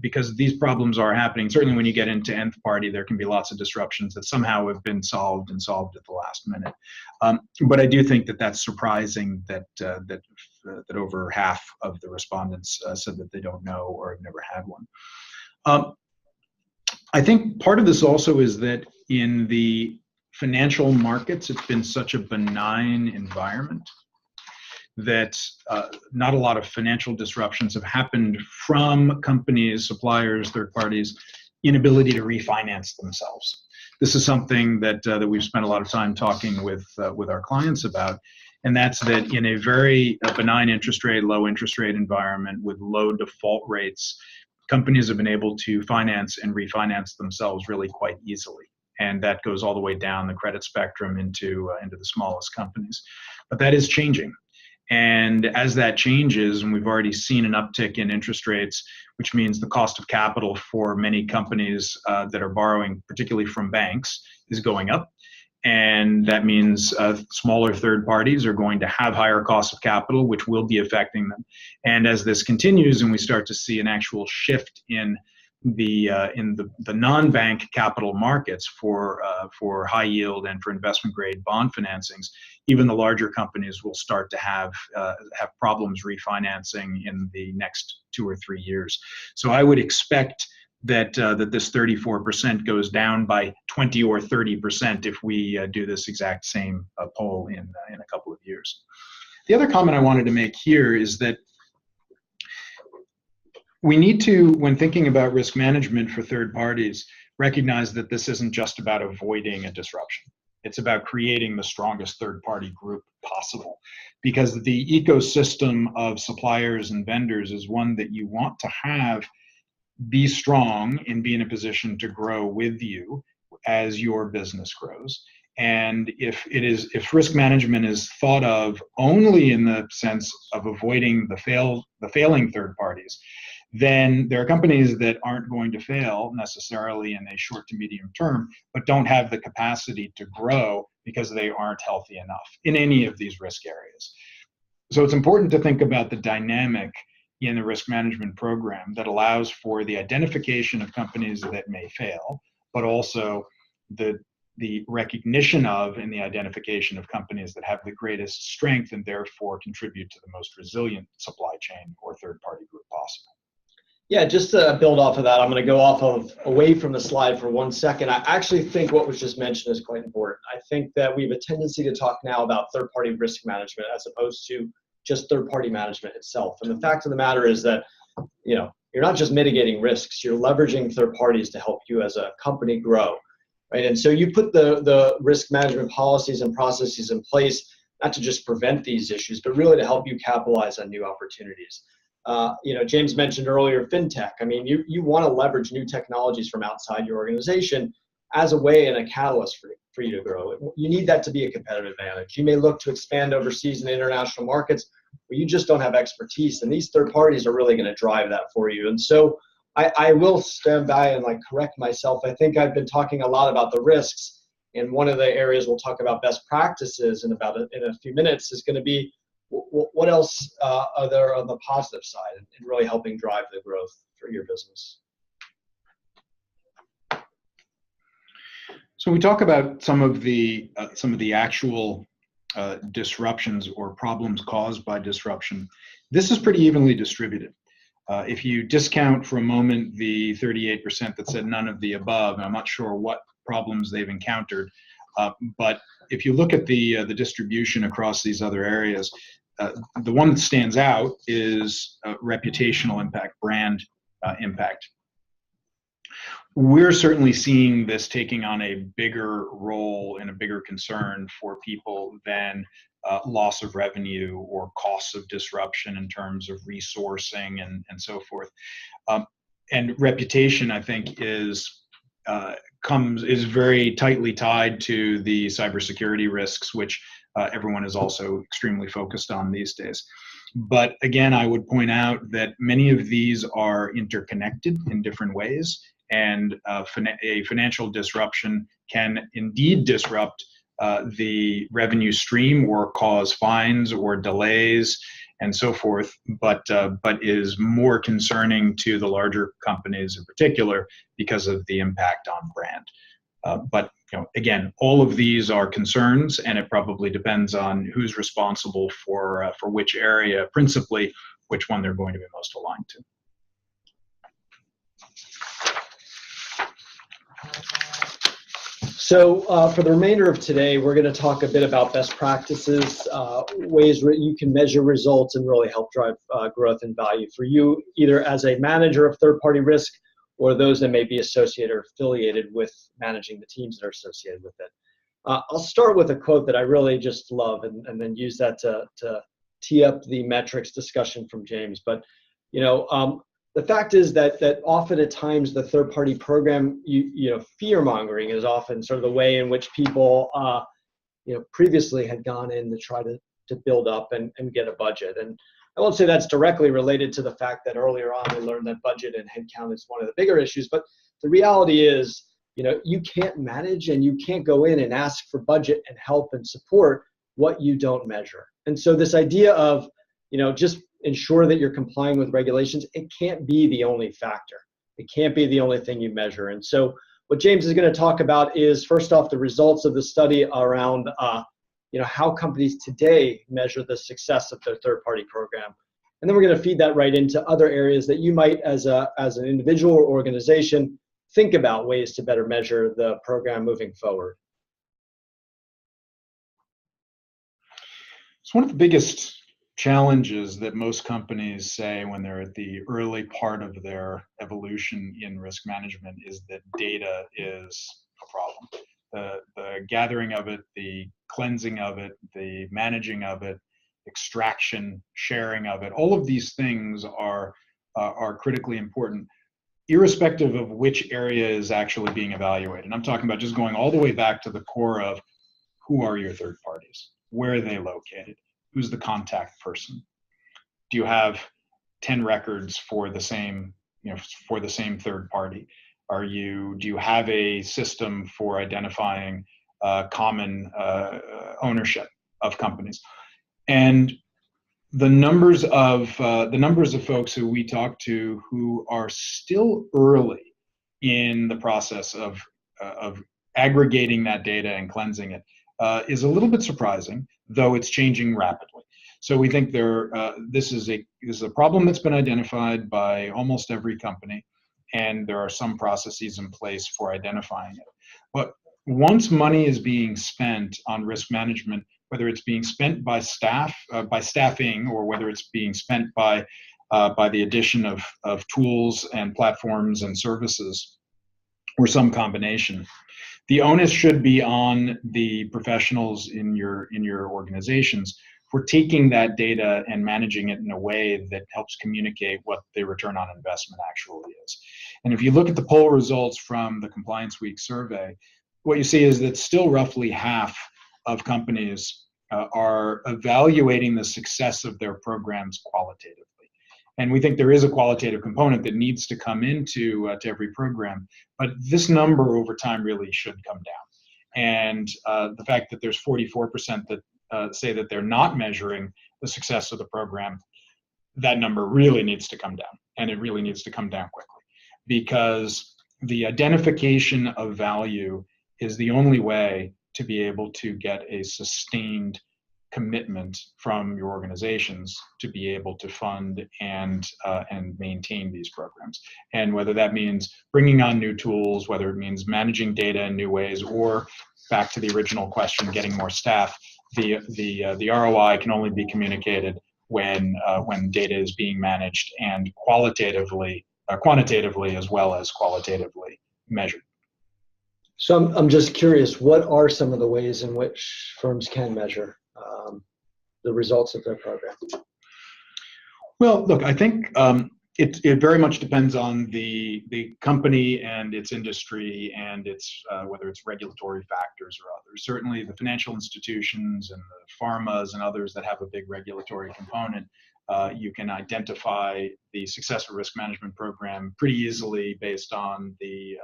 Speaker 2: Because these problems are happening. Certainly when you get into nth party, there can be lots of disruptions that somehow have been solved at the last minute. But I do think that that's surprising that over half of the respondents said that they don't know or have never had one. I think part of this also is that in the financial markets, it's been such a benign environment that not a lot of financial disruptions have happened from companies, suppliers, third parties, inability to refinance themselves. This is something that we've spent a lot of time talking with our clients about, and that's that in a very benign interest rate, low interest rate environment with low default rates, companies have been able to finance and refinance themselves really quite easily. And that goes all the way down the credit spectrum into the smallest companies. But that is changing. And as that changes, and we've already seen an uptick in interest rates, which means the cost of capital for many companies that are borrowing, particularly from banks, is going up. And that means smaller third parties are going to have higher costs of capital, which will be affecting them. And as this continues and we start to see an actual shift in the non-bank capital markets for high yield and for investment grade bond financings, even the larger companies will start to have problems refinancing in the next 2 or 3 years. So I would expect that this 34% goes down by 20 or 30% if we do this exact same poll in a couple of years. The other comment I wanted to make here is that we need to, when thinking about risk management for third parties, recognize that this isn't just about avoiding a disruption. It's about creating the strongest third-party group possible, because the ecosystem of suppliers and vendors is one that you want to have be strong and be in a position to grow with you as your business grows. And if risk management is thought of only in the sense of avoiding the failing third parties, then there are companies that aren't going to fail necessarily in a short to medium term, but don't have the capacity to grow because they aren't healthy enough in any of these risk areas. So it's important to think about the dynamic in the risk management program that allows for the identification of companies that may fail, but also the recognition of and the identification of companies that have the greatest strength and therefore contribute to the most resilient supply chain or third-party group possible.
Speaker 3: Yeah, just to build off of that, I'm going to go away from the slide for 1 second. I actually think what was just mentioned is quite important. I think that we have a tendency to talk now about third-party risk management as opposed to just third-party management itself. And the fact of the matter is that, you're not just mitigating risks, you're leveraging third parties to help you as a company grow, right? And so you put the risk management policies and processes in place, not to just prevent these issues, but really to help you capitalize on new opportunities. James mentioned earlier fintech. I mean, you want to leverage new technologies from outside your organization as a way and a catalyst for you to grow. You need that to be a competitive advantage. You may look to expand overseas in international markets where you just don't have expertise, and these third parties are really going to drive that for you. And so I will stand by and correct myself. I think I've been talking a lot about the risks, and one of the areas we'll talk about best practices in a few minutes is going to be what else are there on the positive side in really helping drive the growth for your business?
Speaker 2: So we talk about some of the actual disruptions or problems caused by disruption. This is pretty evenly distributed. If you discount for a moment the 38% that said none of the above, and I'm not sure what problems they've encountered, but if you look at the distribution across these other areas, the one that stands out is reputational impact, brand impact. We're certainly seeing this taking on a bigger role and a bigger concern for people than loss of revenue or costs of disruption in terms of resourcing and so forth. And reputation, I think, is very tightly tied to the cybersecurity risks, which everyone is also extremely focused on these days. But again, I would point out that many of these are interconnected in different ways, and a financial disruption can indeed disrupt the revenue stream or cause fines or delays and so forth, but is more concerning to the larger companies in particular because of the impact on brand. But again, all of these are concerns, and it probably depends on who's responsible for which area, principally which one they're going to be most aligned to.
Speaker 3: So for the remainder of today, we're going to talk a bit about best practices, ways where you can measure results and really help drive growth and value for you, either as a manager of third-party risk or those that may be associated or affiliated with managing the teams that are associated with it. I'll start with a quote that I really just love and then use that to tee up the metrics discussion from James. But, the fact is that often at times the third-party program, fear-mongering is often sort of the way in which people, previously had gone in to try to build up and get a budget. And I won't say that's directly related to the fact that earlier on we learned that budget and headcount is one of the bigger issues, but the reality is, you can't manage and you can't go in and ask for budget and help and support what you don't measure. And so this idea of, just ensure that you're complying with regulations, it can't be the only factor. It can't be the only thing you measure. And so what James is going to talk about is, first off, the results of the study around how companies today measure the success of their third-party program. And then we're going to feed that right into other areas that you might, as an individual or organization, think about ways to better measure the program moving forward.
Speaker 2: It's one of the biggest challenges that most companies say when they're at the early part of their evolution in risk management is that data is a problem. The gathering of it, the cleansing of it, the managing of it, extraction, sharing of it, all of these things are critically important, irrespective of which area is actually being evaluated. And I'm talking about just going all the way back to the core of who are your third parties? Where are they located? Who's the contact person? Do you have 10 records for the same, for the same third party? Do you have a system for identifying common ownership of companies? And the numbers of folks who we talk to who are still early in the process of aggregating that data and cleansing it is a little bit surprising, though it's changing rapidly. So we think this is a problem that's been identified by almost every company, and there are some processes in place for identifying it. But once money is being spent on risk management, whether it's being spent by staff, by staffing, or whether it's being spent by the addition of tools and platforms and services, or some combination, the onus should be on the professionals in your organizations for taking that data and managing it in a way that helps communicate what the return on investment actually is. And if you look at the poll results from the Compliance Week survey, what you see is that still roughly half of companies are evaluating the success of their programs qualitatively. And we think there is a qualitative component that needs to come into to every program, but this number over time really should come down. And the fact that there's 44% that say that they're not measuring the success of the program, that number really needs to come down, and it really needs to come down quickly, because the identification of value is the only way to be able to get a sustained commitment from your organizations to be able to fund and maintain these programs. And whether that means bringing on new tools, whether it means managing data in new ways, or back to the original question, getting more staff, the ROI can only be communicated when data is being managed and quantitatively as well as qualitatively measured.
Speaker 3: So I'm just curious, what are some of the ways in which firms can measure the results of their program?
Speaker 2: Well, look, I think it very much depends on the company and its industry and its whether it's regulatory factors or others. Certainly the financial institutions and the pharmas and others that have a big regulatory component, you can identify the successful risk management program pretty easily based on the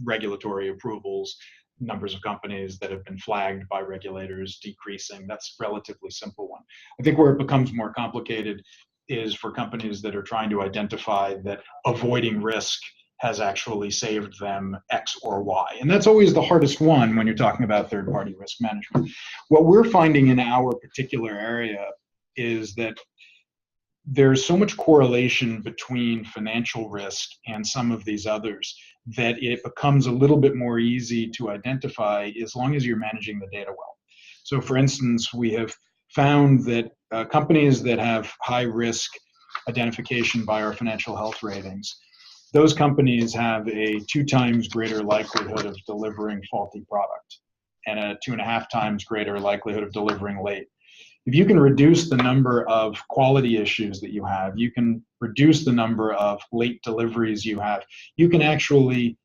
Speaker 2: regulatory approvals, numbers of companies that have been flagged by regulators decreasing. That's a relatively simple one. I think where it becomes more complicated is for companies that are trying to identify that avoiding risk has actually saved them X or Y. And that's always the hardest one when you're talking about third-party risk management. What we're finding in our particular area is that there's so much correlation between financial risk and some of these others that it becomes a little bit more easy to identify as long as you're managing the data well. So for instance, we have found that companies that have high risk identification by our financial health ratings, those companies have a 2 times greater likelihood of delivering faulty product and a 2.5 times greater likelihood of delivering late. If you can reduce the number of quality issues that you have, you can reduce the number of late deliveries you have, you can actually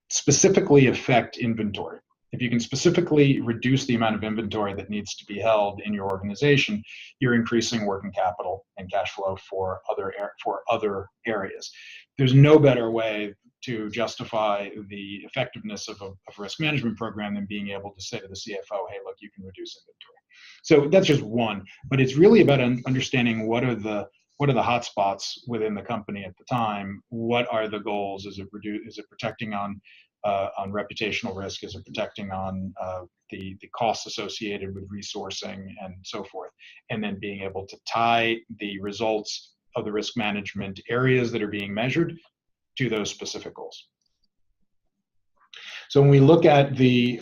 Speaker 2: specifically affect inventory. If you can specifically reduce the amount of inventory that needs to be held in your organization, you're increasing working capital and cash flow for other areas. There's no better way to justify the effectiveness of a risk management program than being able to say to the CFO, hey, look, you can reduce inventory. So that's just one, but it's really about understanding what are the hot spots within the company at the time. What are the goals? Is it protecting on reputational risk? Is it protecting on the costs associated with resourcing and so forth? And then being able to tie the results of the risk management areas that are being measured to those specific goals. So when we look at the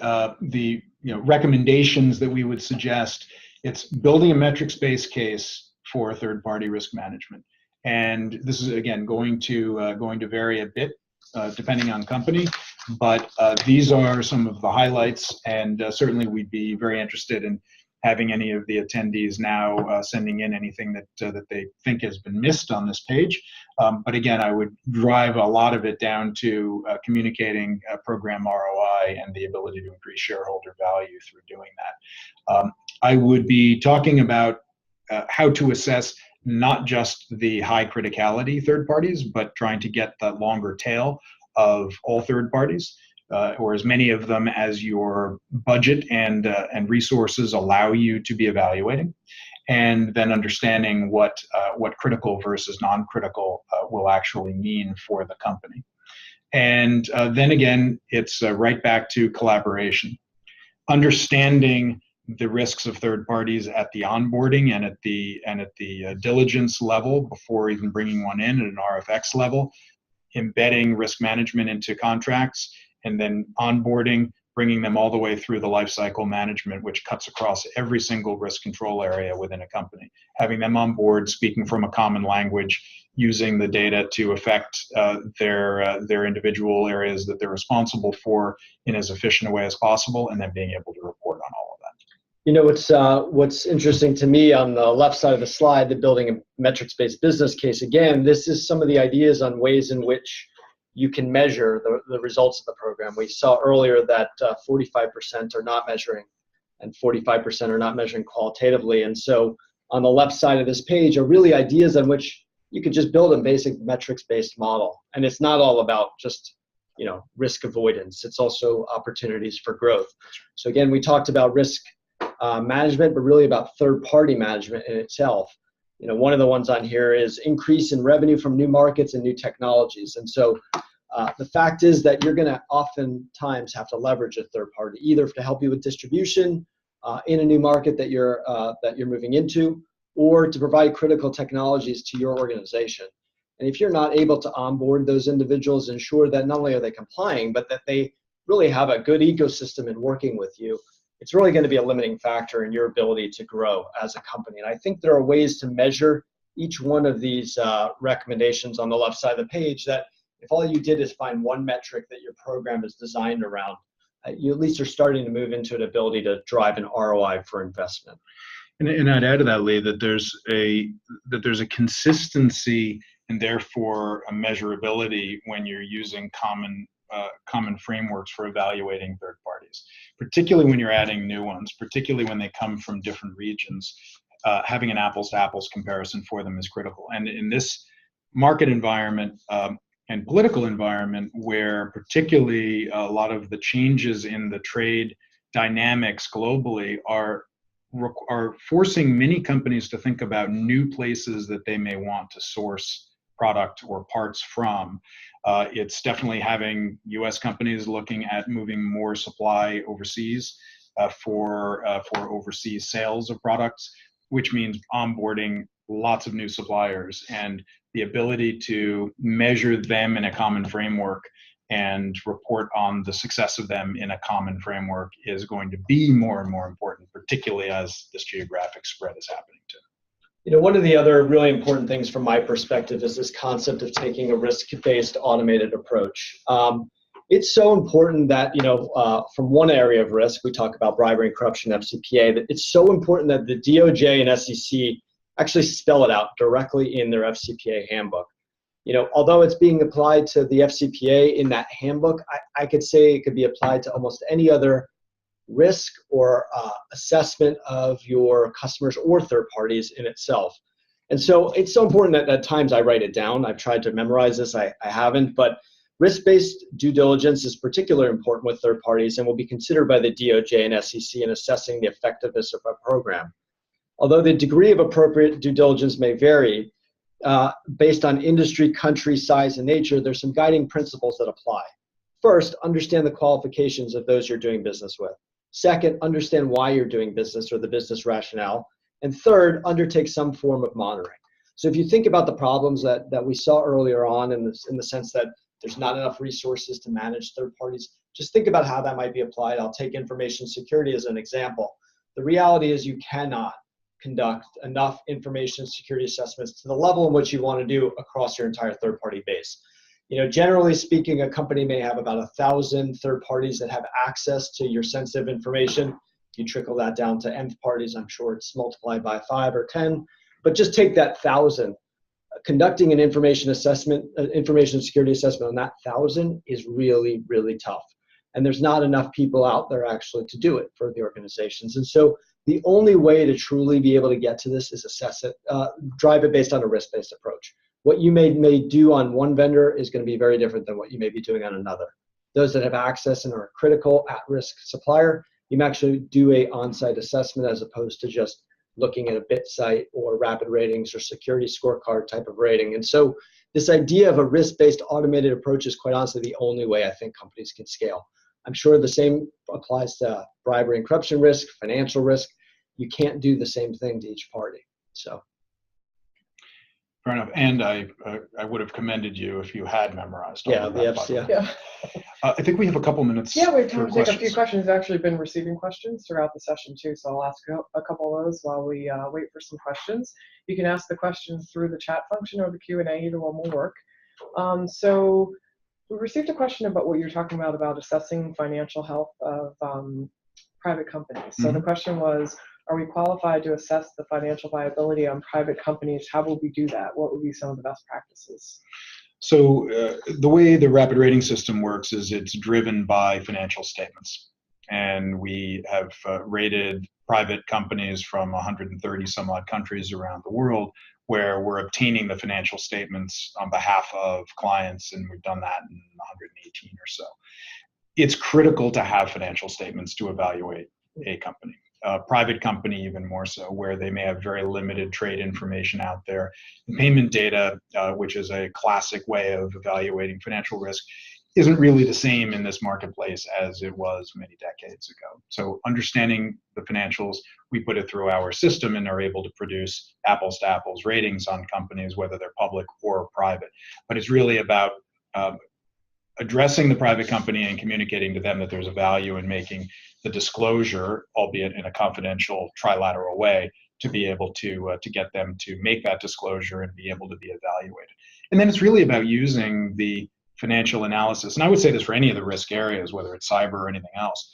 Speaker 2: recommendations that we would suggest, it's building a metrics-based case for third-party risk management. And this is, again, going to vary a bit depending on company, but these are some of the highlights, and certainly we'd be very interested in having any of the attendees now sending in anything that they think has been missed on this page. But again, I would drive a lot of it down to communicating program ROI and the ability to increase shareholder value through doing that. I would be talking about how to assess not just the high criticality third parties, but trying to get the longer tail of all third parties. Or as many of them as your budget and resources allow you to be evaluating, and then understanding what critical versus non-critical will actually mean for the company. And then again, it's right back to collaboration, understanding the risks of third parties at the onboarding and at the diligence level before even bringing one in at an RFX level, embedding risk management into contracts, and then onboarding, bringing them all the way through the lifecycle management, which cuts across every single risk control area within a company. Having them on board, speaking from a common language, using the data to affect their individual areas that they're responsible for in as efficient a way as possible, and then being able to report on all of that.
Speaker 3: You know, what's interesting to me on the left side of the slide, the building a metrics-based business case, again, this is some of the ideas on ways in which you can measure the results of the program. We saw earlier that 45% are not measuring and 45% are not measuring qualitatively. And so on the left side of this page are really ideas on which you could just build a basic metrics-based model. And it's not all about just risk avoidance. It's also opportunities for growth. So again, we talked about risk management, but really about third-party management in itself. One of the ones on here is increase in revenue from new markets and new technologies. And so the fact is that you're going to oftentimes have to leverage a third party, either to help you with distribution in a new market that you're moving into, or to provide critical technologies to your organization. And if you're not able to onboard those individuals, ensure that not only are they complying, but that they really have a good ecosystem in working with you, it's really going to be a limiting factor in your ability to grow as a company. And I think there are ways to measure each one of these recommendations on the left side of the page that if all you did is find one metric that your program is designed around, you at least are starting to move into an ability to drive an ROI for investment.
Speaker 2: And I'd add to that, Lee, that there's a consistency and therefore a measurability when you're using common frameworks for evaluating third parties, particularly when you're adding new ones, particularly when they come from different regions. Having an apples-to-apples comparison for them is critical. And in this market environment and political environment, where particularly a lot of the changes in the trade dynamics globally are forcing many companies to think about new places that they may want to source product or parts from. It's definitely having U.S. companies looking at moving more supply overseas for overseas sales of products, which means onboarding lots of new suppliers, and the ability to measure them in a common framework and report on the success of them in a common framework is going to be more and more important, particularly as this geographic spread is happening too.
Speaker 3: One of the other really important things from my perspective is this concept of taking a risk-based automated approach. It's so important that, from one area of risk, we talk about bribery and corruption, FCPA, that it's so important that the DOJ and SEC actually spell it out directly in their FCPA handbook. Although it's being applied to the FCPA in that handbook, I could say it could be applied to almost any other risk or assessment of your customers or third parties in itself. And so it's so important that at times I write it down. I've tried to memorize this, I haven't, but risk-based due diligence is particularly important with third parties and will be considered by the DOJ and SEC in assessing the effectiveness of a program. Although the degree of appropriate due diligence may vary, based on industry, country, size, and nature, there's some guiding principles that apply. First, understand the qualifications of those you're doing business with. Second, understand why you're doing business or the business rationale. And third, undertake some form of monitoring. So if you think about the problems that we saw earlier on in the sense that there's not enough resources to manage third parties, just think about how that might be applied. I'll take information security as an example. The reality is you cannot conduct enough information security assessments to the level in which you want to do across your entire third-party base. Generally speaking, a company may have about 1,000 third parties that have access to your sensitive information. If you trickle that down to nth parties, I'm sure it's multiplied by 5 or 10. But just take that 1,000. Conducting an information security assessment on that 1,000 is really, really tough. And there's not enough people out there actually to do it for the organizations. And so the only way to truly be able to get to this is assess it, drive it based on a risk-based approach. What you may do on one vendor is going to be very different than what you may be doing on another. Those that have access and are a critical at-risk supplier, you may actually do a on-site assessment as opposed to just looking at a bit site or RapidRatings or security scorecard type of rating. And so this idea of a risk-based automated approach is quite honestly the only way I think companies can scale. I'm sure the same applies to bribery and corruption risk, financial risk. You can't do the same thing to each party. So.
Speaker 2: Fair enough. And I would have commended you if you had memorized all of that.
Speaker 1: Yeah.
Speaker 2: I think we have a couple minutes.
Speaker 1: Yeah, we have time to take a few questions. We've actually been receiving questions throughout the session too, so I'll ask a couple of those while we wait for some questions. You can ask the questions through the chat function or the Q&A, either one will work. So we received a question about what you're talking about assessing financial health of private companies. So the question was, are we qualified to assess the financial viability on private companies? How will we do that? What would be some of the best practices?
Speaker 2: So the way the rapid rating system works is it's driven by financial statements. And we have rated private companies from 130 some odd countries around the world where we're obtaining the financial statements on behalf of clients, and we've done that in 118 or so. It's critical to have financial statements to evaluate a company. Private company even more so, where they may have very limited trade information out there. The payment data, which is a classic way of evaluating financial risk, isn't really the same in this marketplace as it was many decades ago. So understanding the financials, we put it through our system and are able to produce apples to apples ratings on companies, whether they're public or private. But it's really about addressing the private company and communicating to them that there's a value in making the disclosure, albeit in a confidential trilateral way, to be able to get them to make that disclosure and be able to be evaluated. And then it's really about using the financial analysis. And I would say this for any of the risk areas, whether it's cyber or anything else.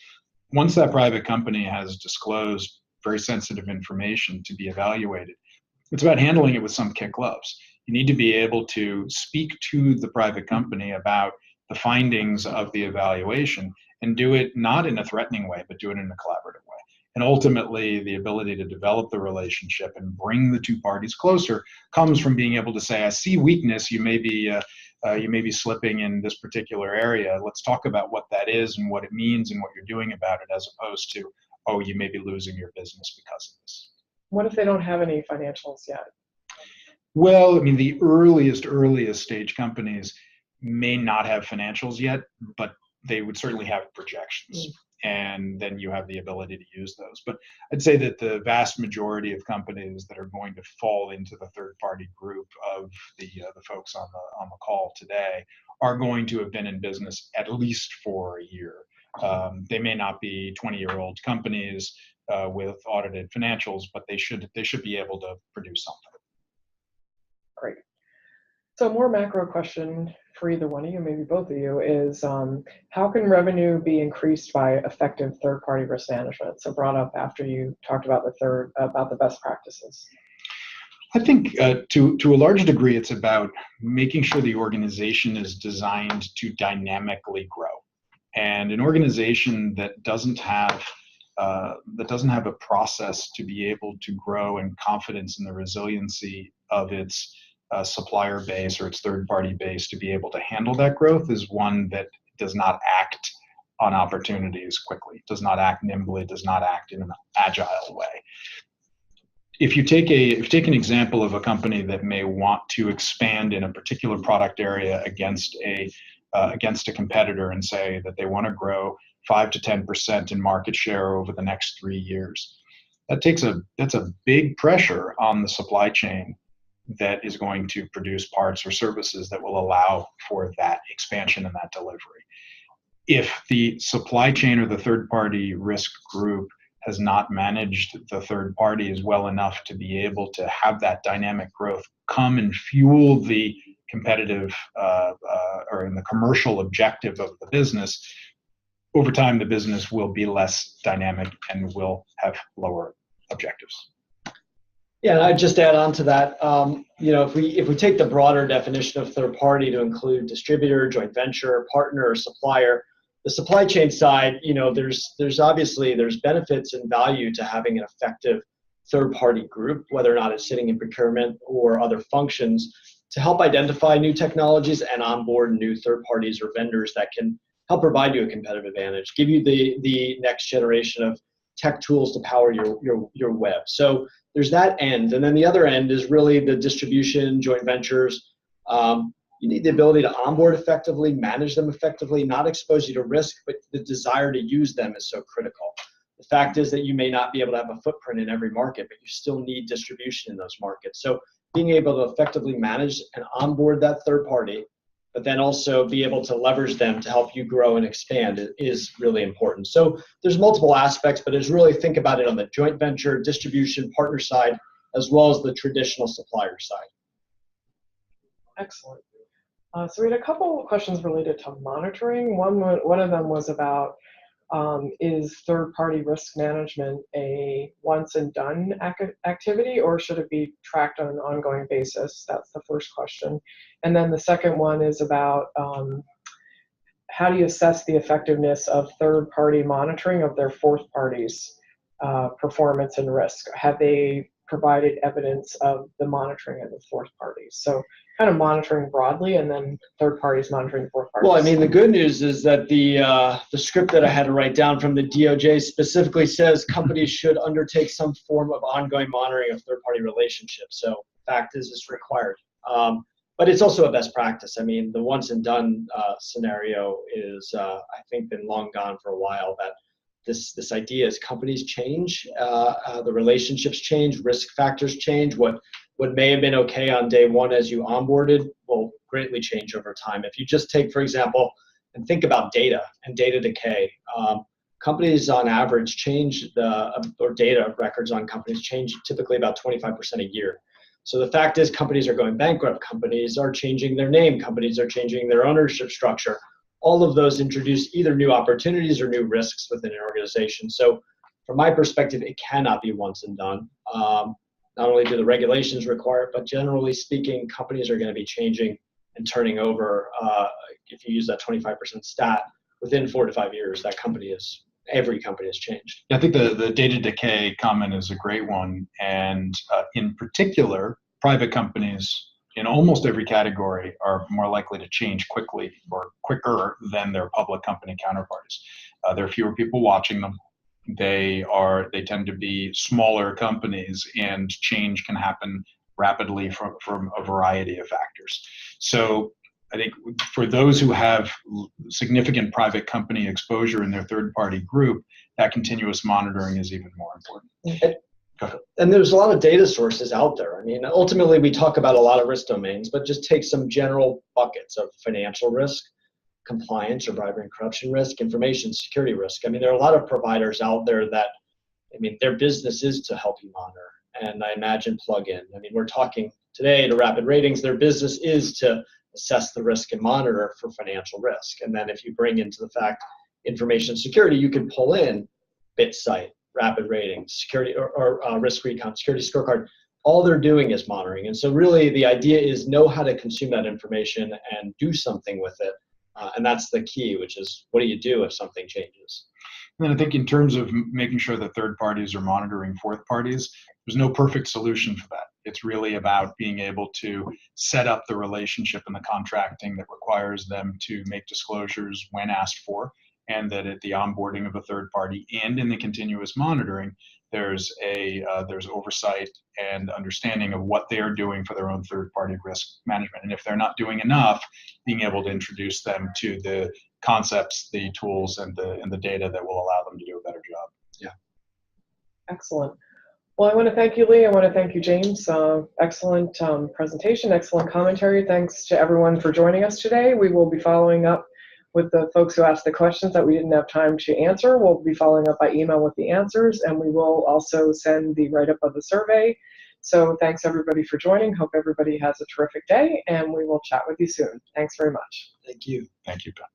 Speaker 2: Once that private company has disclosed very sensitive information to be evaluated, it's about handling it with some kid gloves. You need to be able to speak to the private company about the findings of the evaluation and do it not in a threatening way, but do it in a collaborative way. And ultimately, the ability to develop the relationship and bring the two parties closer comes from being able to say, I see weakness, you may be slipping in this particular area. Let's talk about what that is and what it means and what you're doing about it, as opposed to, oh, you may be losing your business because of this.
Speaker 1: What if they don't have any financials yet?
Speaker 2: Well, I mean, the earliest stage companies may not have financials yet, but they would certainly have projections. and then you have the ability to use those. But I'd say that the vast majority of companies that are going to fall into the third-party group of the folks on the call today are going to have been in business at least for a year. They may not be 20-year-old companies with audited financials, but they should be able to produce something.
Speaker 1: Great. So a more macro question for either one of you, maybe both of you, is how can revenue be increased by effective third-party risk management? So brought up after you talked about the best practices.
Speaker 2: I think to a large degree, it's about making sure the organization is designed to dynamically grow. And an organization that doesn't have a process to be able to grow and confidence in the resiliency of its supplier base or its third-party base to be able to handle that growth is one that does not act on opportunities quickly, does not act nimbly, does not act in an agile way. If you take an example of a company that may want to expand in a particular product area against a competitor and say that they want to grow 5 to 10% in market share over the next 3 years, that's a big pressure on the supply chain that is going to produce parts or services that will allow for that expansion and that delivery. If the supply chain or the third-party risk group has not managed the third parties well enough to be able to have that dynamic growth come and fuel the competitive or in the commercial objective of the business, over time the business will be less dynamic and will have lower objectives.
Speaker 3: Yeah, and I'd just add on to that. If we take the broader definition of third party to include distributor, joint venture, partner, or supplier, the supply chain side, there's obviously benefits and value to having an effective third party group, whether or not it's sitting in procurement or other functions, to help identify new technologies and onboard new third parties or vendors that can help provide you a competitive advantage, give you the next generation of tech tools to power your web. So there's that end. And then the other end is really the distribution, joint ventures. You need the ability to onboard effectively, manage them effectively, not expose you to risk, but the desire to use them is so critical. The fact is that you may not be able to have a footprint in every market, but you still need distribution in those markets. So being able to effectively manage and onboard that third party, but then also be able to leverage them to help you grow and expand is really important. So there's multiple aspects, but it's really think about it on the joint venture, distribution, partner side, as well as the traditional supplier side.
Speaker 1: Excellent. So we had a couple of questions related to monitoring. One of them was about is third-party risk management a once and done activity, or should it be tracked on an ongoing basis? That's the first question. And then the second one is about how do you assess the effectiveness of third-party monitoring of their fourth parties' performance and risk? Have they provided evidence of the monitoring of the fourth parties? So kind of monitoring broadly, and then third parties monitoring the fourth parties.
Speaker 3: Well, I mean, the good news is that the script that I had to write down from the DOJ specifically says companies should undertake some form of ongoing monitoring of third-party relationships. So fact is, it's required. But it's also a best practice. I mean, the once and done scenario is, I think, been long gone for a while. That this idea is companies change, the relationships change, risk factors change. What may have been okay on day one as you onboarded will greatly change over time. If you just take, for example, and think about data and data decay, companies on average change or data records on companies change typically about 25% a year. So the fact is companies are going bankrupt, companies are changing their name, companies are changing their ownership structure. All of those introduce either new opportunities or new risks within an organization. So from my perspective, it cannot be once and done. Not only do the regulations require it, but generally speaking, companies are going to be changing and turning over. If you use that 25% stat, within 4 to 5 years, every company has changed.
Speaker 2: I think the data decay comment is a great one. And in particular, private companies in almost every category are more likely to change quickly or quicker than their public company counterparts. There are fewer people watching them. They tend to be smaller companies, and change can happen rapidly from a variety of factors. So I think for those who have significant private company exposure in their third-party group, that continuous monitoring is even more important.
Speaker 3: And there's a lot of data sources out there. I mean, ultimately, we talk about a lot of risk domains, but just take some general buckets of financial risk, compliance or bribery and corruption risk, information security risk. I mean, there are a lot of providers out there that, I mean, their business is to help you monitor. And I imagine plug in. I mean, we're talking today to RapidRatings, their business is to assess the risk and monitor for financial risk. And then if you bring into the fact information security, you can pull in BitSight, RapidRatings, security or risk recon, security scorecard. All they're doing is monitoring. And so really the idea is know how to consume that information and do something with it. And that's the key, which is what do you do if something changes?
Speaker 2: And then I think in terms of making sure that third parties are monitoring fourth parties, there's no perfect solution for that. It's really about being able to set up the relationship and the contracting that requires them to make disclosures when asked for, and that at the onboarding of a third party and in the continuous monitoring, there's oversight and understanding of what they are doing for their own third-party risk management. And if they're not doing enough, being able to introduce them to the concepts, the tools, and the data that will allow them to do a better job.
Speaker 3: Yeah.
Speaker 1: Excellent. Well, I want to thank you, Lee. I want to thank you, James. Excellent presentation, excellent commentary. Thanks to everyone for joining us today. We will be following up with the folks who asked the questions that we didn't have time to answer. We'll be following up by email with the answers, and we will also send the write-up of the survey. So thanks everybody for joining. Hope everybody has a terrific day, and we will chat with you soon. Thanks very much.
Speaker 3: Thank you.
Speaker 2: Thank you, Pat.